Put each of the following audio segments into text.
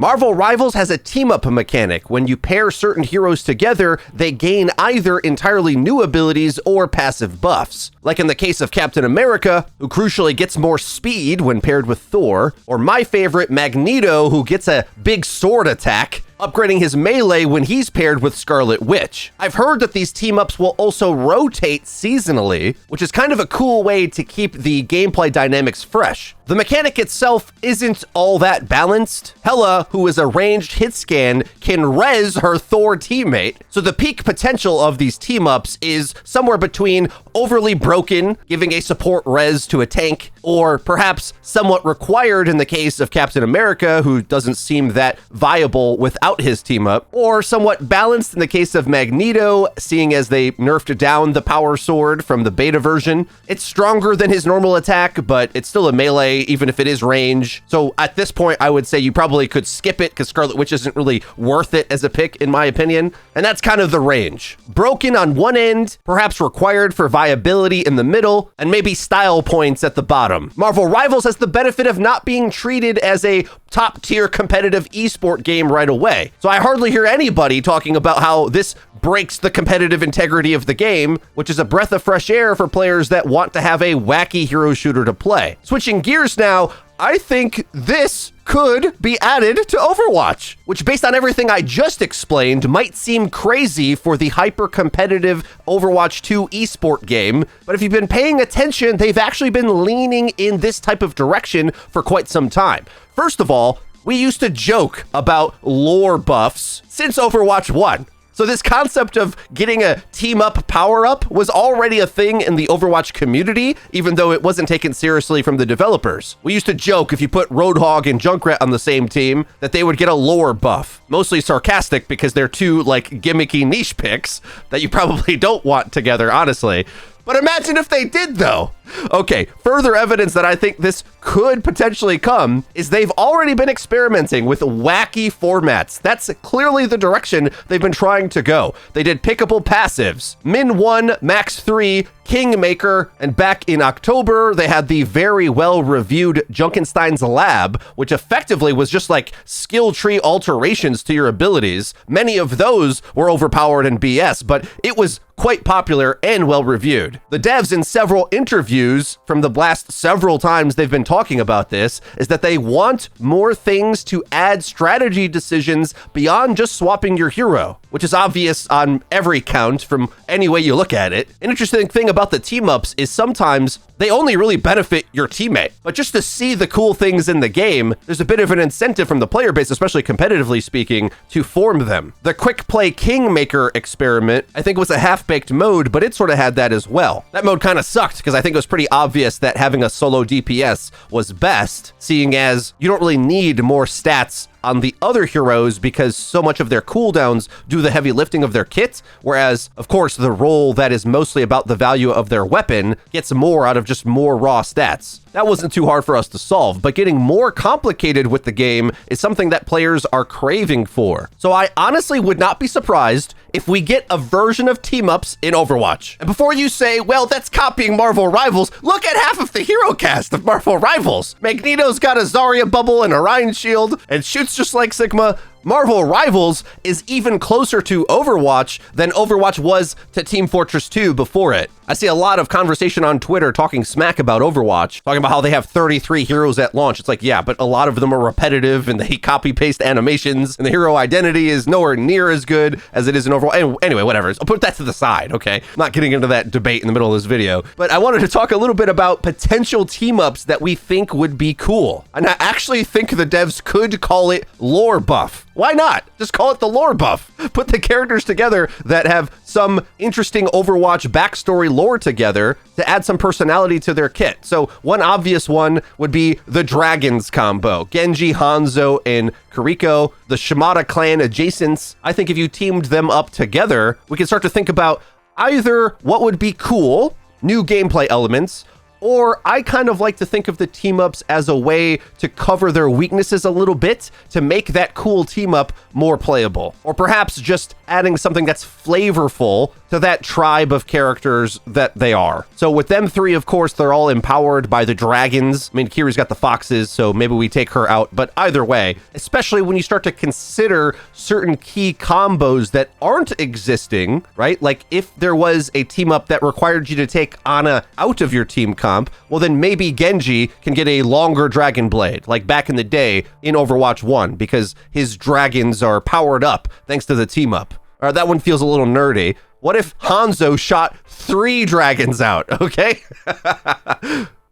Marvel Rivals has a team-up mechanic. When you pair certain heroes together, they gain either entirely new abilities or passive buffs. Like in the case of Captain America, who crucially gets more speed when paired with Thor, or my favorite, Magneto, who gets a big sword attack, upgrading his melee when he's paired with Scarlet Witch. I've heard that these team-ups will also rotate seasonally, which is kind of a cool way to keep the gameplay dynamics fresh. The mechanic itself isn't all that balanced. Hela, who is a ranged hit scan, can res her Thor teammate, so the peak potential of these team-ups is somewhere between overly broken, giving a support res to a tank, or perhaps somewhat required in the case of Captain America, who doesn't seem that viable without his team-up, or somewhat balanced in the case of Magneto, seeing as they nerfed down the power sword from the beta version. It's stronger than his normal attack, but it's still a melee, even if it is range. So at this point, I would say you probably could skip it because Scarlet Witch isn't really worth it as a pick, in my opinion. And that's kind of the range. Broken on one end, perhaps required for viability in the middle, and maybe style points at the bottom. Marvel Rivals has the benefit of not being treated as a top-tier competitive esport game right away. So I hardly hear anybody talking about how this breaks the competitive integrity of the game, which is a breath of fresh air for players that want to have a wacky hero shooter to play. Switching gears now, I think this could be added to Overwatch, which based on everything I just explained might seem crazy for the hyper-competitive Overwatch 2 esport game, but if you've been paying attention, they've actually been leaning in this type of direction for quite some time. First of all, we used to joke about lore buffs since Overwatch 1. So this concept of getting a team-up power-up was already a thing in the Overwatch community, even though it wasn't taken seriously from the developers. We used to joke if you put Roadhog and Junkrat on the same team, that they would get a lore buff. Mostly sarcastic because they're two, gimmicky niche picks that you probably don't want together, honestly. But imagine if they did, though. Okay, further evidence that I think this could potentially come is they've already been experimenting with wacky formats. That's clearly the direction they've been trying to go. They did pickable passives, Min 1, Max 3, Kingmaker, and back in October, they had the very well-reviewed Junkenstein's Lab, which effectively was just like skill tree alterations to your abilities. Many of those were overpowered and BS, but it was quite popular and well-reviewed. The devs in several interviews from the last several times they've been talking about this is that they want more things to add strategy decisions beyond just swapping your hero, which is obvious on every count from any way you look at it. An interesting thing about the team-ups is sometimes they only really benefit your teammate, but just to see the cool things in the game, there's a bit of an incentive from the player base, especially competitively speaking, to form them. The quick play Kingmaker experiment, I think was a half-baked mode, but it sort of had that as well. That mode kind of sucked because I think it was pretty obvious that having a solo DPS was best, seeing as you don't really need more stats on the other heroes because so much of their cooldowns do the heavy lifting of their kit, whereas, of course, the role that is mostly about the value of their weapon gets more out of just more raw stats. That wasn't too hard for us to solve, but getting more complicated with the game is something that players are craving for. So I honestly would not be surprised if we get a version of team-ups in Overwatch. And before you say, well, that's copying Marvel Rivals, look at half of the hero cast of Marvel Rivals. Magneto's got a Zarya bubble and a Rhine shield and shoots just like Sigma. Marvel Rivals is even closer to Overwatch than Overwatch was to Team Fortress 2 before it. I see a lot of conversation on Twitter talking smack about Overwatch, talking about how they have 33 heroes at launch. It's like, yeah, but a lot of them are repetitive and they copy-paste animations, and the hero identity is nowhere near as good as it is in Overwatch. Anyway, whatever. I'll put that to the side, okay? I'm not getting into that debate in the middle of this video, but I wanted to talk a little bit about potential team-ups that we think would be cool. And I actually think the devs could call it lore buff. Why not? Just call it the lore buff. Put the characters together that have some interesting Overwatch backstory lore together to add some personality to their kit. So one obvious one would be the Dragons combo. Genji, Hanzo, and Kiriko, the Shimada clan adjacents. I think if you teamed them up together, we can start to think about either what would be cool, new gameplay elements, or I kind of like to think of the team-ups as a way to cover their weaknesses a little bit to make that cool team-up more playable. Or perhaps just adding something that's flavorful to that tribe of characters that they are. So with them three, of course, they're all empowered by the dragons. I mean, Kiri's got the foxes, so maybe we take her out. But either way, especially when you start to consider certain key combos that aren't existing, right? Like if there was a team up that required you to take Ana out of your team comp, well, then maybe Genji can get a longer dragon blade, like back in the day in Overwatch 1, because his dragons are powered up thanks to the team up. That one feels a little nerdy. What if Hanzo shot 3 dragons out, okay?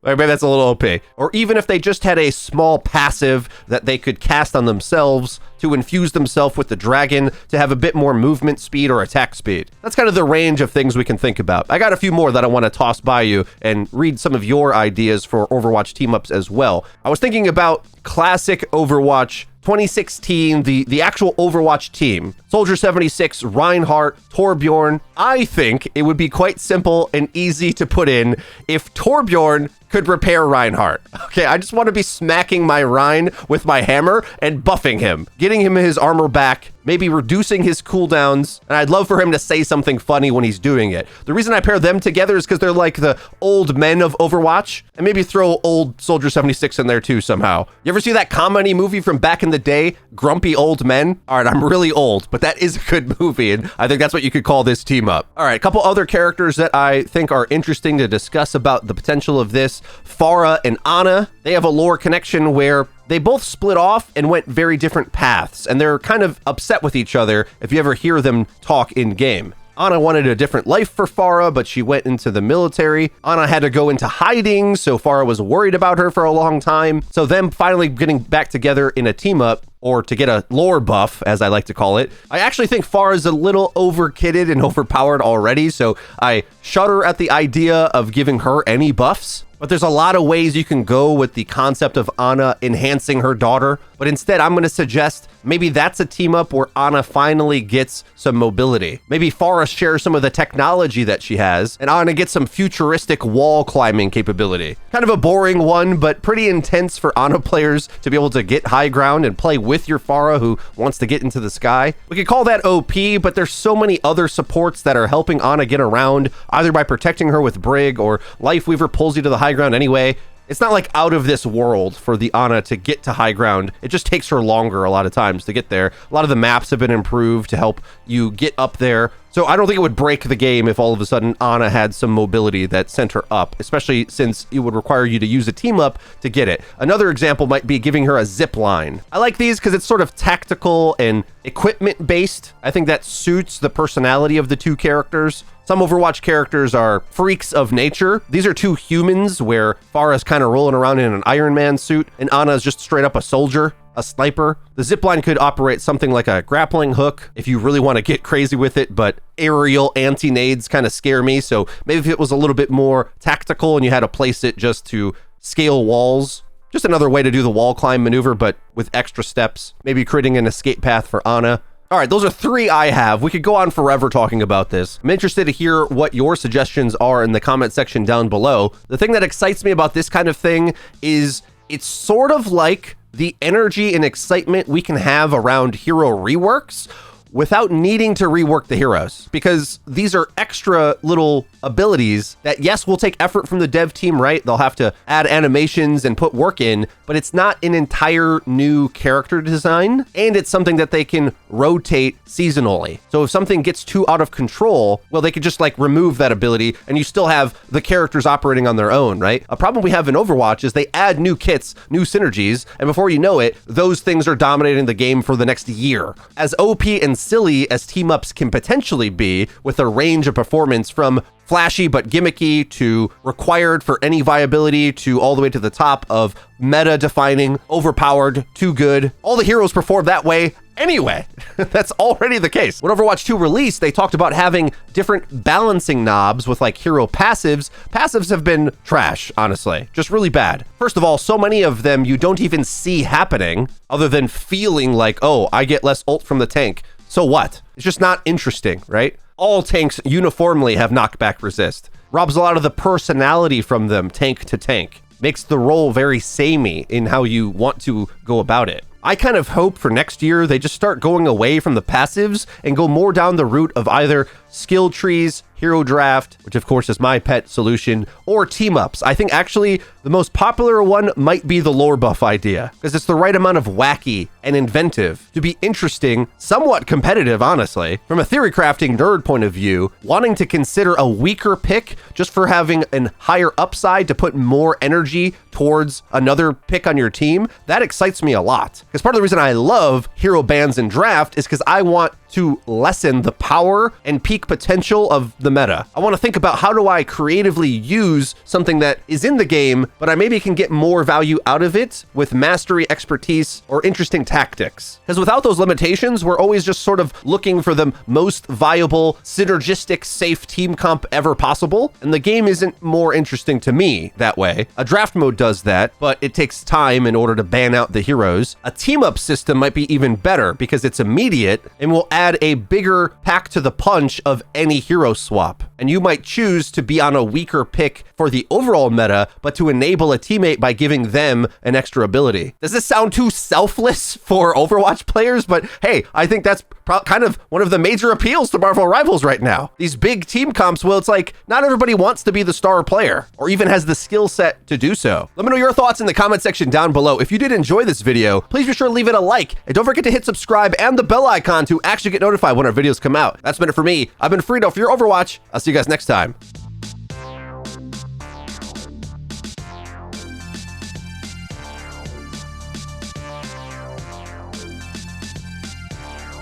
Maybe that's a little OP. Or even if they just had a small passive that they could cast on themselves to infuse themselves with the dragon to have a bit more movement speed or attack speed. That's kind of the range of things we can think about. I got a few more that I want to toss by you and read some of your ideas for Overwatch team-ups as well. I was thinking about classic Overwatch 2016, the actual Overwatch team. Soldier 76, Reinhardt, Torbjorn. I think it would be quite simple and easy to put in if Torbjorn could repair Reinhardt. Okay, I just want to be smacking my Rein with my hammer and buffing him, getting him his armor back, maybe reducing his cooldowns, and I'd love for him to say something funny when he's doing it. The reason I pair them together is because they're like the old men of Overwatch, and maybe throw old Soldier 76 in there too somehow. You ever see that comedy movie from back in the day, Grumpy Old Men? All right, I'm really old, but that is a good movie, and I think that's what you could call this team up. All right, a couple other characters that I think are interesting to discuss about the potential of this. Pharah and Ana, they have a lore connection where they both split off and went very different paths, and they're kind of upset with each other if you ever hear them talk in game. Ana wanted a different life for Pharah, but she went into the military. Ana had to go into hiding, so Pharah was worried about her for a long time. So them finally getting back together in a team up, or to get a lore buff, as I like to call it. I actually think Pharah is a little overkitted and overpowered already, so I shudder at the idea of giving her any buffs. But there's a lot of ways you can go with the concept of Ana enhancing her daughter. But instead, I'm going to suggest maybe that's a team up where Ana finally gets some mobility. Maybe Pharah shares some of the technology that she has, and Ana gets some futuristic wall climbing capability. Kind of a boring one, but pretty intense for Ana players to be able to get high ground and play with your Pharah who wants to get into the sky. We could call that OP, but there's so many other supports that are helping Ana get around, either by protecting her with Brig, or Lifeweaver pulls you to the high ground anyway. It's not like out of this world for the Ana to get to high ground. It just takes her longer a lot of times to get there. A lot of the maps have been improved to help you get up there. So I don't think it would break the game if all of a sudden Ana had some mobility that sent her up, especially since it would require you to use a team up to get it. Another example might be giving her a zip line. I like these because it's sort of tactical and equipment based. I think that suits the personality of the two characters. Some Overwatch characters are freaks of nature. These are two humans where Pharah's kind of rolling around in an Iron Man suit and Ana is just straight up a soldier, a sniper. The zipline could operate something like a grappling hook if you really want to get crazy with it, but aerial anti-nades kind of scare me. So maybe if it was a little bit more tactical and you had to place it just to scale walls, just another way to do the wall climb maneuver, but with extra steps, maybe creating an escape path for Ana. All right, those are 3 I have. We could go on forever talking about this. I'm interested to hear what your suggestions are in the comment section down below. The thing that excites me about this kind of thing is it's sort of like the energy and excitement we can have around hero reworks without needing to rework the heroes, because these are extra little abilities that, yes, will take effort from the dev team, right? They'll have to add animations and put work in, but it's not an entire new character design, and it's something that they can rotate seasonally. So if something gets too out of control, well, they could just like remove that ability and you still have the characters operating on their own, right? A problem we have in Overwatch is they add new kits, new synergies, and before you know it, those things are dominating the game for the next year. As OP and silly as team-ups can potentially be, with a range of performance from flashy but gimmicky to required for any viability to all the way to the top of meta-defining, overpowered, too good. All the heroes perform that way anyway. That's already the case. When Overwatch 2 released, they talked about having different balancing knobs with like hero passives. Passives have been trash, honestly, just really bad. First of all, so many of them you don't even see happening other than feeling like, oh, I get less ult from the tank. So what? It's just not interesting, right? All tanks uniformly have knockback resist. Robs a lot of the personality from them tank to tank. Makes the role very samey in how you want to go about it. I kind of hope for next year they just start going away from the passives and go more down the route of either skill trees, hero draft, which of course is my pet solution, or team ups. I think actually the most popular one might be the lore buff idea, because it's the right amount of wacky and inventive to be interesting, somewhat competitive, honestly. From a theory crafting nerd point of view, wanting to consider a weaker pick just for having a higher upside to put more energy towards another pick on your team, that excites me a lot. Because part of the reason I love hero bans and draft is because I want to lessen the power and peak potential of the meta. I want to think about how do I creatively use something that is in the game, but I maybe can get more value out of it with mastery, expertise, or interesting tactics. Because without those limitations, we're always just sort of looking for the most viable, synergistic, safe team comp ever possible, and the game isn't more interesting to me that way. A draft mode does that, but it takes time in order to ban out the heroes. A team-up system might be even better because it's immediate and will add a bigger pack to the punch of any hero swap. And you might choose to be on a weaker pick for the overall meta, but to enable a teammate by giving them an extra ability. Does this sound too selfless for Overwatch players? But hey, I think that's kind of one of the major appeals to Marvel Rivals right now. These big team comps, well, it's like not everybody wants to be the star player or even has the skill set to do so. Let me know your thoughts in the comment section down below. If you did enjoy this video, please be sure to leave it a like and don't forget to hit subscribe and the bell icon to actually get notified when our videos come out. That's been it for me. I've been Frito for your Overwatch. I'll see you guys next time.